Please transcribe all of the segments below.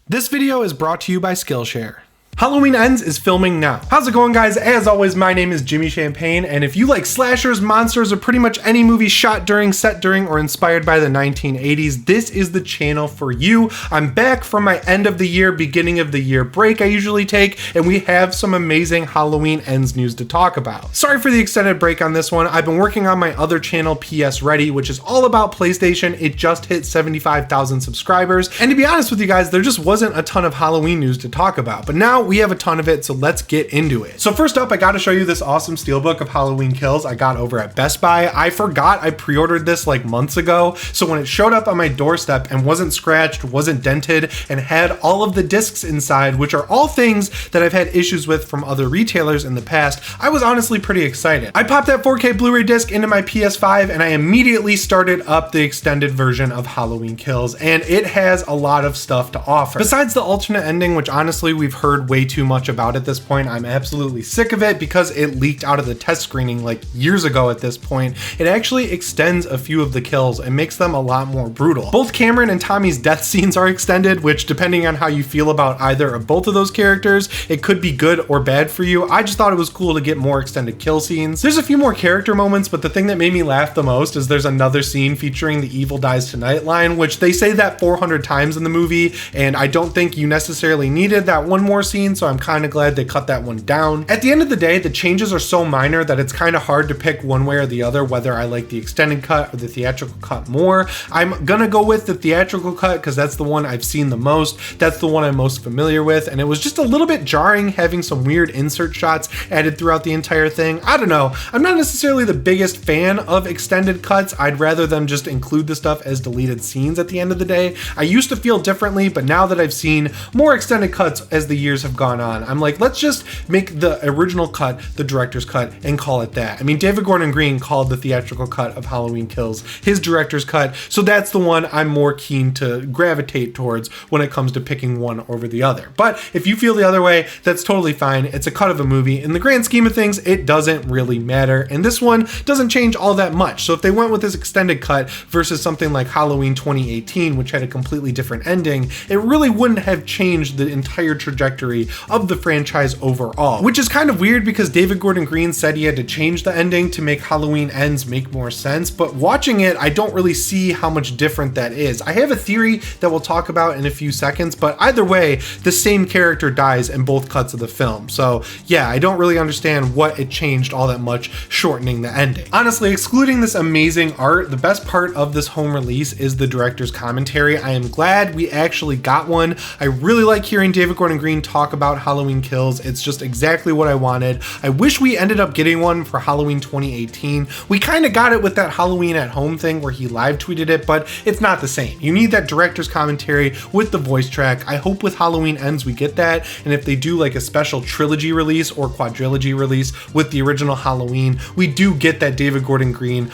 This video is brought to you by Skillshare. Halloween Ends is filming now. How's it going, guys? As always, my name is Jimmy Champane, and if you like slashers, monsters, or pretty much any movie shot during, set during, or inspired by the 1980s, this is the channel for you. I'm back from my end of the year, beginning of the year break I usually take, and we have some amazing Halloween Ends news to talk about. Sorry for the extended break on this one. I've been working on my other channel, PS Ready, which is all about PlayStation. It just hit 75,000 subscribers, and to be honest with you guys, there just wasn't a ton of Halloween news to talk about, but now we have a ton of it, so let's get into it. So first up, I gotta show you this awesome Steelbook of Halloween Kills I got over at Best Buy. I forgot I pre-ordered this like months ago, so when it showed up on my doorstep and wasn't scratched, wasn't dented, and had all of the discs inside, which are all things that I've had issues with from other retailers in the past, I was honestly pretty excited. I popped that 4K Blu-ray disc into my PS5 and I immediately started up the extended version of Halloween Kills, and it has a lot of stuff to offer. Besides the alternate ending, which honestly we've heard way too much about at this point, I'm absolutely sick of it because it leaked out of the test screening like years ago at this point. It actually extends a few of the kills and makes them a lot more brutal. Both Cameron and Tommy's death scenes are extended, which depending on how you feel about either or both of those characters, it could be good or bad for you. I just thought it was cool to get more extended kill scenes. There's a few more character moments, but the thing that made me laugh the most is there's another scene featuring the Evil Dies Tonight line, which they say that 400 times in the movie, and I don't think you necessarily needed that one more scene, so I'm kind of glad they cut that one down. At the end of the day, the changes are so minor that it's kind of hard to pick one way or the other whether I like the extended cut or the theatrical cut more. I'm gonna go with the theatrical cut because that's the one I've seen the most. That's the one I'm most familiar with, and it was just a little bit jarring having some weird insert shots added throughout the entire thing. I don't know. I'm not necessarily the biggest fan of extended cuts. I'd rather them just include the stuff as deleted scenes at the end of the day. I used to feel differently, but now that I've seen more extended cuts as the years have gone on, I'm like, let's just make the original cut the director's cut and call it that. I mean, David Gordon Green called the theatrical cut of Halloween Kills his director's cut, so that's the one I'm more keen to gravitate towards when it comes to picking one over the other. But if you feel the other way, that's totally fine. It's a cut of a movie. In the grand scheme of things, it doesn't really matter, and this one doesn't change all that much. So if they went with this extended cut versus something like Halloween 2018, which had a completely different ending, it really wouldn't have changed the entire trajectory of the franchise overall, which is kind of weird because David Gordon Green said he had to change the ending to make Halloween Ends make more sense, but watching it, I don't really see how much different that is. I have a theory that we'll talk about in a few seconds, but either way, the same character dies in both cuts of the film. So yeah, I don't really understand what it changed all that much shortening the ending. Honestly, excluding this amazing art, the best part of this home release is the director's commentary. I am glad we actually got one. I really like hearing David Gordon Green talk about Halloween Kills. It's just exactly what I wanted. I wish we ended up getting one for Halloween 2018. We kind of got it with that Halloween at Home thing where he live tweeted it, but it's not the same. You need that director's commentary with the voice track. I hope with Halloween Ends we get that, and if they do like a special trilogy release or quadrilogy release with the original Halloween, we do get that David Gordon Green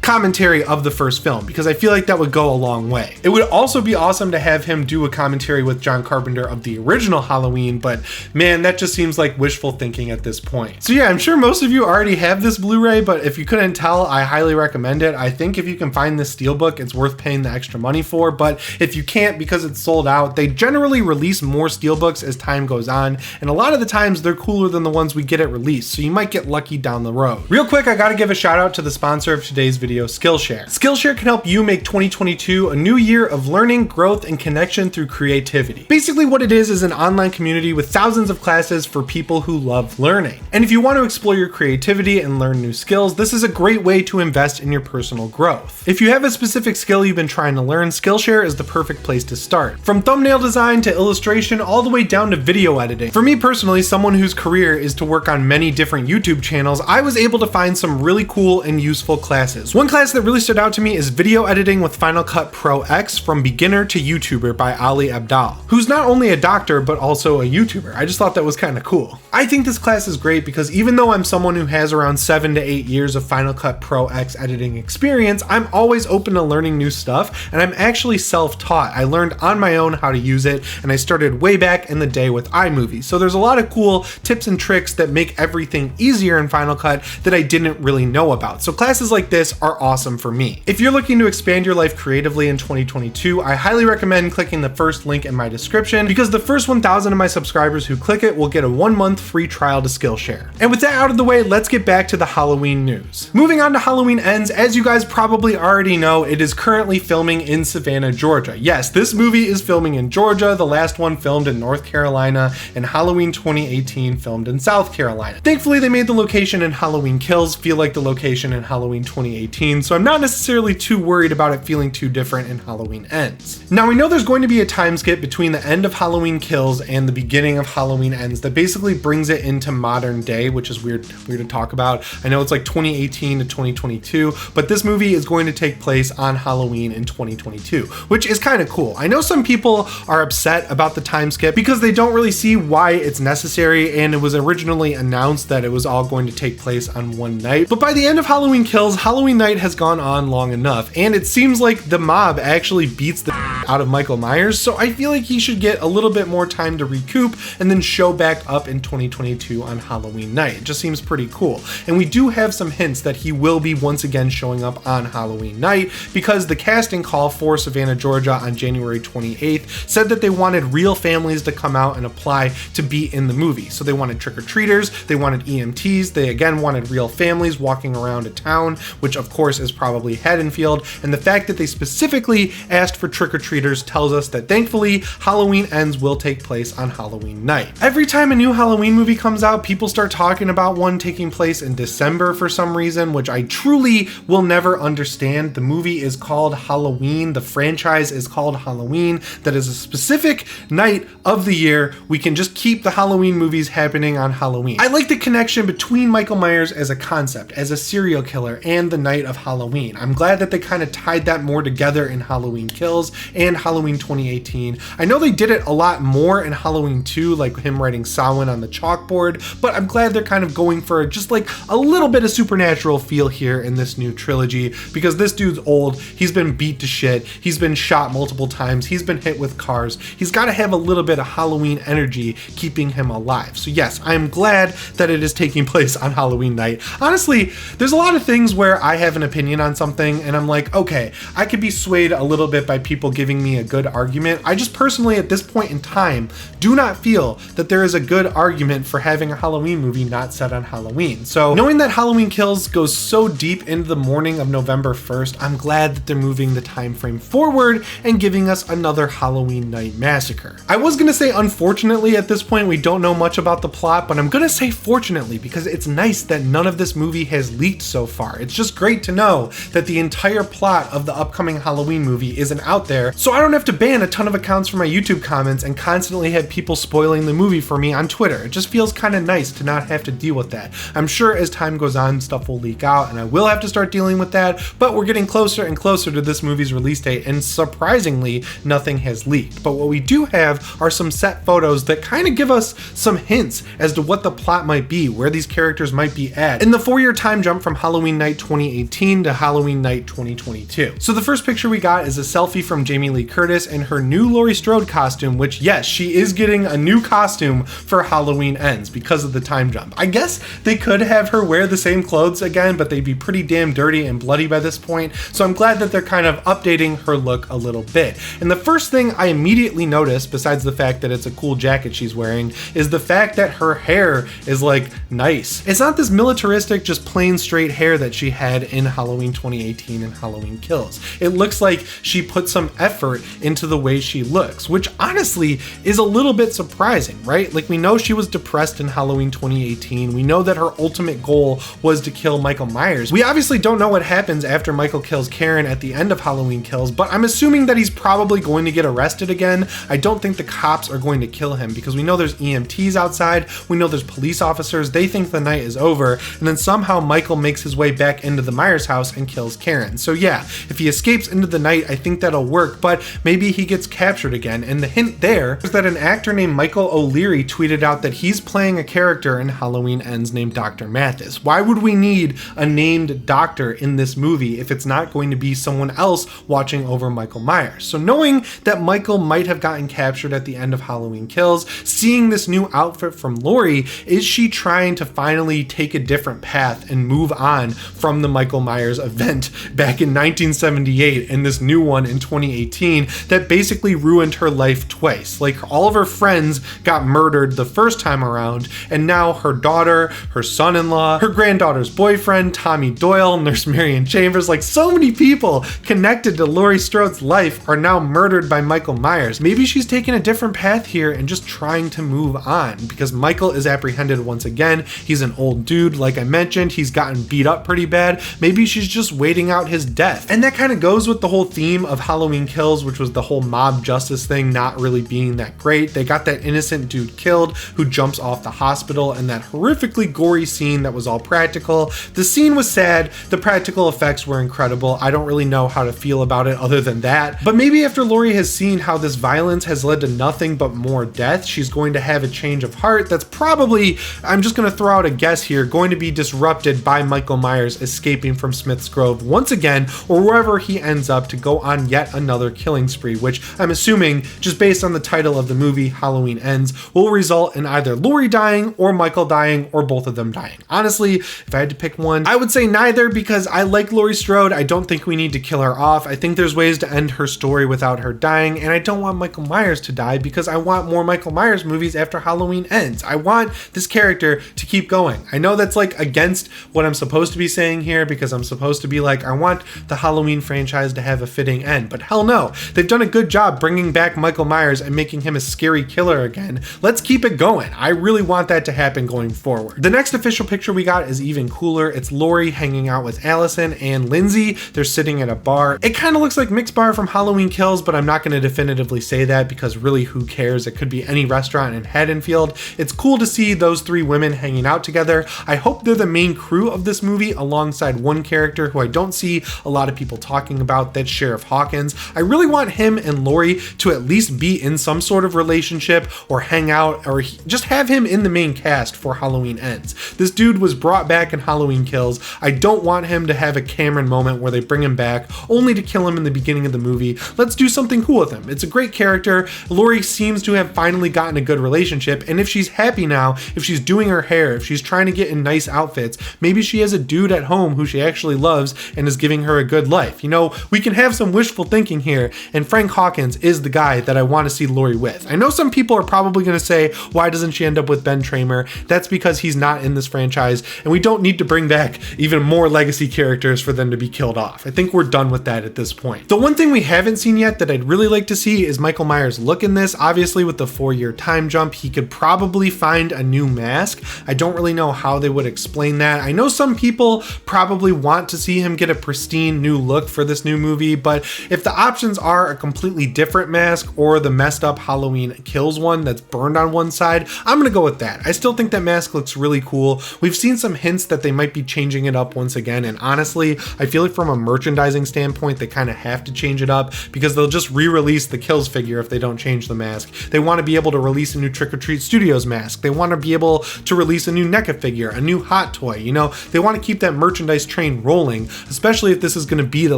commentary of the first film, because I feel like that would go a long way. It would also be awesome to have him do a commentary with John Carpenter of the original Halloween, but man, that just seems like wishful thinking at this point. So yeah, I'm sure most of you already have this Blu-ray, but if you couldn't tell, I highly recommend it. I think if you can find this Steelbook, it's worth paying the extra money for, but if you can't because it's sold out, they generally release more Steelbooks as time goes on, and a lot of the times they're cooler than the ones we get at release, so you might get lucky down the road. Real quick, I gotta give a shout out to the sponsor of today's video, Skillshare. Skillshare can help you make 2022 a new year of learning, growth, and connection through creativity. Basically what it is an online community with thousands of classes for people who love learning. And if you want to explore your creativity and learn new skills, this is a great way to invest in your personal growth. If you have a specific skill you've been trying to learn, Skillshare is the perfect place to start. From thumbnail design to illustration, all the way down to video editing. For me personally, someone whose career is to work on many different YouTube channels, I was able to find some really cool and useful classes. One class that really stood out to me is Video Editing with Final Cut Pro X from Beginner to YouTuber by Ali Abdal, who's not only a doctor but also a YouTuber. I just thought that was kind of cool. I think this class is great because even though I'm someone who has around 7 to 8 years of Final Cut Pro X editing experience, I'm always open to learning new stuff, and I'm actually self-taught. I learned on my own how to use it, and I started way back in the day with iMovie. So there's a lot of cool tips and tricks that make everything easier in Final Cut that I didn't really know about. So classes like this are are awesome for me. If you're looking to expand your life creatively in 2022, I highly recommend clicking the first link in my description, because the first 1,000 of my subscribers who click it will get a 1-month free trial to Skillshare. And with that out of the way, let's get back to the Halloween news. Moving on to Halloween Ends, as you guys probably already know, it is currently filming in Savannah, Georgia. Yes, this movie is filming in Georgia, the last one filmed in North Carolina, and Halloween 2018 filmed in South Carolina. Thankfully, they made the location in Halloween Kills feel like the location in Halloween 2018, so I'm not necessarily too worried about it feeling too different in Halloween Ends. Now, we know there's going to be a time skip between the end of Halloween Kills and the beginning of Halloween Ends that basically brings it into modern day, which is weird to talk about. I know it's like 2018 to 2022, but this movie is going to take place on Halloween in 2022, which is kind of cool. I know some people are upset about the time skip because they don't really see why it's necessary, and it was originally announced that it was all going to take place on one night. But by the end of Halloween Kills, Halloween night has gone on long enough, and it seems like the mob actually beats the out of Michael Myers, so I feel like he should get a little bit more time to recoup and then show back up in 2022 on Halloween night. It just seems pretty cool. And we do have some hints that he will be once again showing up on Halloween night, because the casting call for Savannah, Georgia on January 28th said that they wanted real families to come out and apply to be in the movie. So they wanted trick-or-treaters, they wanted EMTs, they again wanted real families walking around a town, which of course is probably Haddonfield, and the fact that they specifically asked for trick-or-treaters tells us that thankfully Halloween Ends will take place on Halloween night. Every time a new Halloween movie comes out, people start talking about one taking place in December for some reason, which I truly will never understand. The movie is called Halloween, the franchise is called Halloween, that is a specific night of the year. We can just keep the Halloween movies happening on Halloween. I like the connection between Michael Myers as a concept, as a serial killer, and the night of Halloween. I'm glad that they kind of tied that more together in Halloween Kills and Halloween 2018. I know they did it a lot more in Halloween 2, like him writing Samhain on the chalkboard, but I'm glad they're kind of going for just like a little bit of supernatural feel here in this new trilogy, because this dude's old, he's been beat to shit, he's been shot multiple times, he's been hit with cars, he's got to have a little bit of Halloween energy keeping him alive. So yes, I'm glad that it is taking place on Halloween night. Honestly, there's a lot of things where I have an opinion on something and I'm like, okay, I could be swayed a little bit by people giving me a good argument. I just personally at this point in time do not feel that there is a good argument for having a Halloween movie not set on Halloween. So knowing that Halloween Kills goes so deep into the morning of November 1st, I'm glad that they're moving the time frame forward and giving us another Halloween night massacre. I was gonna say unfortunately at this point we don't know much about the plot, but I'm gonna say fortunately, because it's nice that none of this movie has leaked so far. It's just great to know that the entire plot of the upcoming Halloween movie isn't out there, so I don't have to ban a ton of accounts from my YouTube comments and constantly have people spoiling the movie for me on Twitter. It just feels kind of nice to not have to deal with that. I'm sure as time goes on, stuff will leak out and I will have to start dealing with that, but we're getting closer and closer to this movie's release date, and surprisingly, nothing has leaked. But what we do have are some set photos that kind of give us some hints as to what the plot might be, where these characters might be at, in the 4-year time jump from Halloween night 2018 to Halloween night 2022. So the first picture we got is a selfie from Jamie Lee Curtis in her new Laurie Strode costume, which yes, she is getting a new costume for Halloween Ends because of the time jump. I guess they could have her wear the same clothes again, but they'd be pretty damn dirty and bloody by this point, so I'm glad that they're kind of updating her look a little bit. And the first thing I immediately noticed, besides the fact that it's a cool jacket she's wearing, is the fact that her hair is like nice. It's not this militaristic, just plain straight hair that she had in Halloween 2018 and Halloween Kills. It looks like she put some effort into the way she looks, which honestly is a little bit surprising, right? Like, we know she was depressed in Halloween 2018. We know that her ultimate goal was to kill Michael Myers. We obviously don't know what happens after Michael kills Karen at the end of Halloween Kills, but I'm assuming that he's probably going to get arrested again. I don't think the cops are going to kill him because we know there's EMTs outside, we know there's police officers, they think the night is over, and then somehow Michael makes his way back into the Myers house and kills Karen. So yeah, if he escapes into the night, I think that'll work, but maybe he gets captured again. And the hint there is that an actor named Michael O'Leary tweeted out that he's playing a character in Halloween Ends named Dr. Mathis. Why would we need a named doctor in this movie if it's not going to be someone else watching over Michael Myers? So knowing that Michael might have gotten captured at the end of Halloween Kills, seeing this new outfit from Laurie, is she trying to finally take a different path and move on from the Michael Myers event back in 1978 and this new one in 2018 that basically ruined her life twice. Like, all of her friends got murdered the first time around, and now her daughter, her son-in-law, her granddaughter's boyfriend, Tommy Doyle, Nurse Marion Chambers, like so many people connected to Laurie Strode's life are now murdered by Michael Myers. Maybe she's taking a different path here and just trying to move on, because Michael is apprehended once again. He's an old dude, like I mentioned. He's gotten beat up pretty bad. Maybe she's just waiting out his death. And that kind of goes with the whole theme of Halloween Kills, which was the whole mob justice thing not really being that great. They got that innocent dude killed who jumps off the hospital, and that horrifically gory scene that was all practical. The scene was sad. The practical effects were incredible. I don't really know how to feel about it other than that. But maybe after Laurie has seen how this violence has led to nothing but more death, she's going to have a change of heart that's probably, I'm just going to throw out a guess here, going to be disrupted by Michael Myers escaping from Smith's Grove once again, or wherever he ends up, to go on yet another killing spree, which I'm assuming, just based on the title of the movie, Halloween Ends, will result in either Laurie dying or Michael dying or both of them dying. Honestly, if I had to pick one, I would say neither, because I like Laurie Strode. I don't think we need to kill her off. I think there's ways to end her story without her dying, and I don't want Michael Myers to die because I want more Michael Myers movies after Halloween Ends. I want this character to keep going. I know that's like against what I'm supposed to be saying here, because I'm supposed to be like, I want the Halloween franchise to have a fitting end, but hell no. They've done a good job bringing back Michael Myers and making him a scary killer again. Let's keep it going. I really want that to happen going forward. The next official picture we got is even cooler. It's Laurie hanging out with Allison and Lindsay. They're sitting at a bar. It kind of looks like Mick's Bar from Halloween Kills, but I'm not going to definitively say that because really, who cares? It could be any restaurant in Haddonfield. It's cool to see those three women hanging out together. I hope they're the main crew of this movie alongside one character who I don't see a lot of people talking about, that's Sheriff Hawkins. I really want him and Laurie to at least be in some sort of relationship or hang out, or just have him in the main cast for Halloween Ends. This dude was brought back in Halloween Kills. I don't want him to have a Cameron moment where they bring him back only to kill him in the beginning of the movie. Let's do something cool with him. It's a great character. Laurie seems to have finally gotten a good relationship, and if she's happy now, if she's doing her hair, if she's trying to get in nice outfits, maybe she has a dude at home who she actually loves and is giving her a good life. You know, we can have some wishful thinking here, and Frank Hawkins is the guy that I want to see Laurie with. I know some people are probably going to say, why doesn't she end up with Ben Tramer? That's because he's not in this franchise, and we don't need to bring back even more legacy characters for them to be killed off. I think we're done with that at this point. The one thing we haven't seen yet that I'd really like to see is Michael Myers' look in this. Obviously, with the 4-year time jump, he could probably find a new mask. I don't really know how they would explain that. I know some people probably want to see him get a pristine new look for this new movie, but if the options are a completely different mask or the messed up Halloween Kills one that's burned on one side, I'm gonna go with that. I still think that mask looks really cool. We've seen some hints that they might be changing it up once again, and honestly, I feel like from a merchandising standpoint, they kind of have to change it up because they'll just re-release the Kills figure if they don't change the mask. They want to be able to release a new Trick or Treat Studios mask. They want to be able to release a new NECA figure, a new Hot Toy. You know, they want to keep that merchandise train rolling, especially if this is going to be the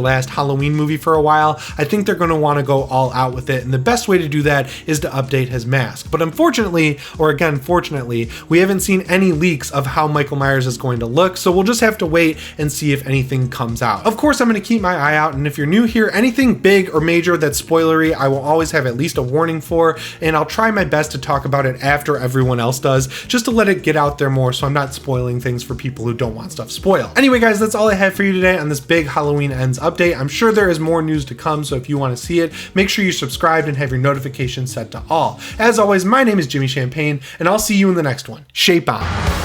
last Halloween movie for a while. I think they're going to want to go all out with it, and the best way to do that is to update his mask. But unfortunately, or again, fortunately, we haven't seen any leaks of how Michael Myers is going to look, so we'll just have to wait and see if anything comes out. Of course, I'm going to keep my eye out, and if you're new here, anything big or major that's spoilery, I will always have at least a warning for, and I'll try my best to talk about it after everyone else does, just to let it get out there more so I'm not spoiling things for people who don't want stuff spoiled. Anyway, guys, that's all I have for you today on this big Halloween Ends update. I'm sure there is more news to come, so if you want to see it, make sure you're subscribed and have your notifications set to all. As always, my name is Jimmy Champane, and I'll see you in the next one. Shape on.